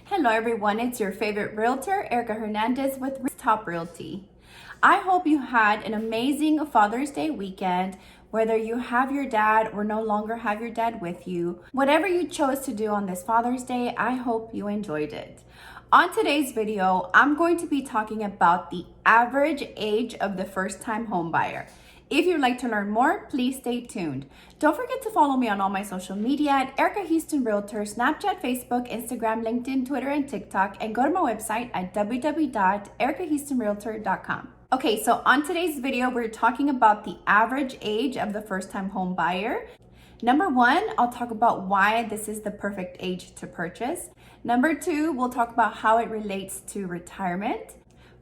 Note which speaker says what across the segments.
Speaker 1: Hello everyone, it's your favorite realtor, Erica Hernandez with Top Realty. I hope you had an amazing Father's Day weekend, whether you have your dad or no longer have your dad with you. Whatever you chose to do on this Father's Day, I hope you enjoyed it. On today's video, I'm going to be talking about the average age of the first-time home buyer. If you'd like to learn more, please stay tuned. Don't forget to follow me on all my social media at Erica Houston Realtor, Snapchat, Facebook, Instagram, LinkedIn, Twitter, and TikTok, and go to my website at www.erikahoustonrealtor.com. Okay, so on today's video, we're talking about the average age of the first-time home buyer. Number one, I'll talk about why this is the perfect age to purchase. Number two, we'll talk about how it relates to retirement.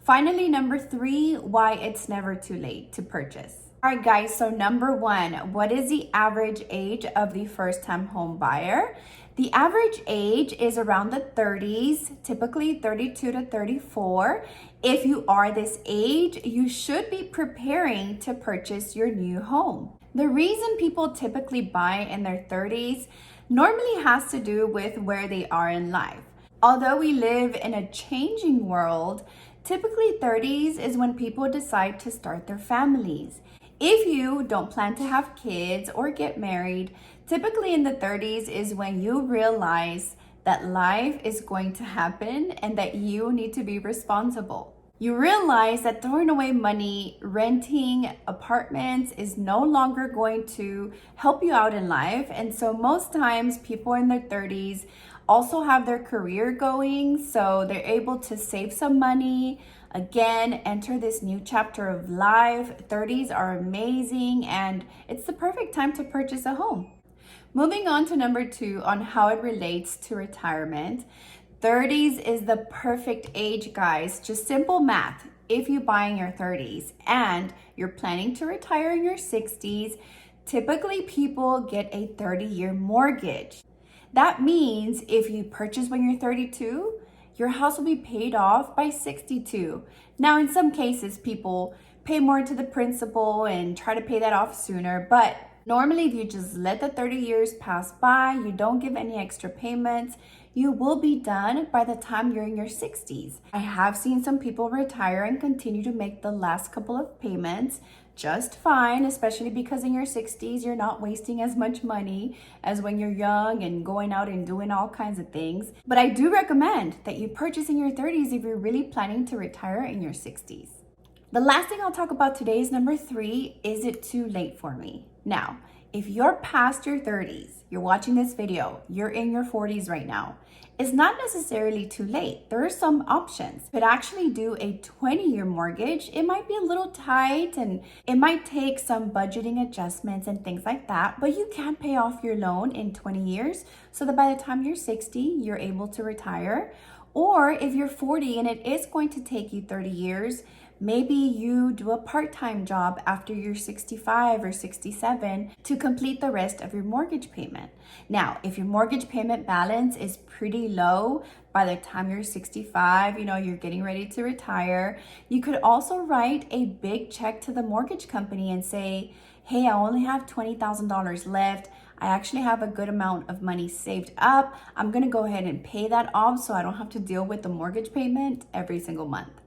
Speaker 1: Finally, number three, why it's never too late to purchase. All right, guys, so number one, what is the average age of the first-time home buyer? The average age is around the 30s, typically 32 to 34. If you are this age, you should be preparing to purchase your new home. The reason people typically buy in their 30s normally has to do with where they are in life. Although we live in a changing world, typically 30s is when people decide to start their families. If you don't plan to have kids or get married, typically in the 30s is when you realize that life is going to happen and that you need to be responsible. You realize that throwing away money, renting apartments is no longer going to help you out in life. And so most times people in their 30s also have their career going, so they're able to save some money. Again, enter this new chapter of life. 30s are amazing and it's the perfect time to purchase a home. Moving on to number two on how it relates to retirement. 30s is the perfect age, guys. Just simple math. If you buy in your 30s and you're planning to retire in your 60s, typically people get a 30-year mortgage. That means if you purchase when you're 32, your house will be paid off by 62. Now, in some cases, people pay more to the principal and try to pay that off sooner. But normally, if you just let the 30 years pass by, you don't give any extra payments, you will be done by the time you're in your 60s. I have seen some people retire and continue to make the last couple of payments just fine, especially because in your 60s, you're not wasting as much money as when you're young and going out and doing all kinds of things. But I do recommend that you purchase in your 30s if you're really planning to retire in your 60s. The last thing I'll talk about today is number three, is it too late for me? Now, if you're past your 30s, you're watching this video, you're in your 40s right now, it's not necessarily too late. There are some options. You could actually do a 20-year mortgage. It might be a little tight and it might take some budgeting adjustments and things like that, but you can pay off your loan in 20 years so that by the time you're 60, you're able to retire. Or if you're 40 and it is going to take you 30 years, maybe you do a part-time job after you're 65 or 67 to complete the rest of your mortgage payment. Now, if your mortgage payment balance is pretty low by the time you're 65, you're getting ready to retire, you could also write a big check to the mortgage company and say, hey, I only have $20,000 left. I actually have a good amount of money saved up. I'm gonna go ahead and pay that off so I don't have to deal with the mortgage payment every single month.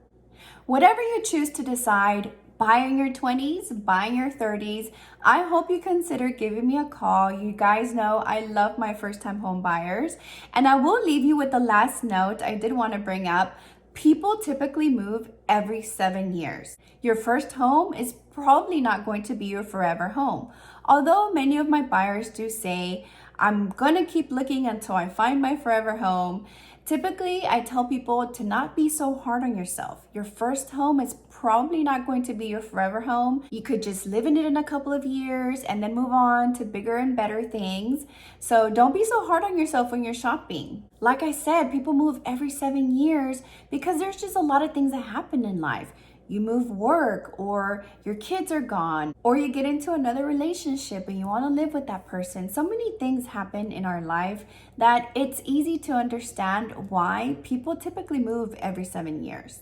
Speaker 1: Whatever you choose to decide, buy in your 20s, buy in your 30s, I hope you consider giving me a call. You guys know I love my first-time home buyers. And I will leave you with the last note I did want to bring up. People typically move every 7 years. Your first home is probably not going to be your forever home. Although many of my buyers do say, I'm gonna keep looking until I find my forever home. Typically, I tell people to not be so hard on yourself. Your first home is probably not going to be your forever home. You could just live in it in a couple of years and then move on to bigger and better things. So don't be so hard on yourself when you're shopping. Like I said, people move every 7 years because there's just a lot of things that happen in life. You move work, or your kids are gone, or you get into another relationship and you want to live with that person. So many things happen in our life that it's easy to understand why people typically move every 7 years.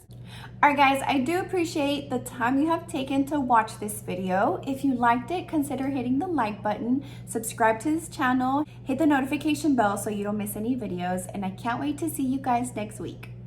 Speaker 1: All right, guys, I do appreciate the time you have taken to watch this video. If you liked it, consider hitting the like button, subscribe to this channel, hit the notification bell so you don't miss any videos, and I can't wait to see you guys next week.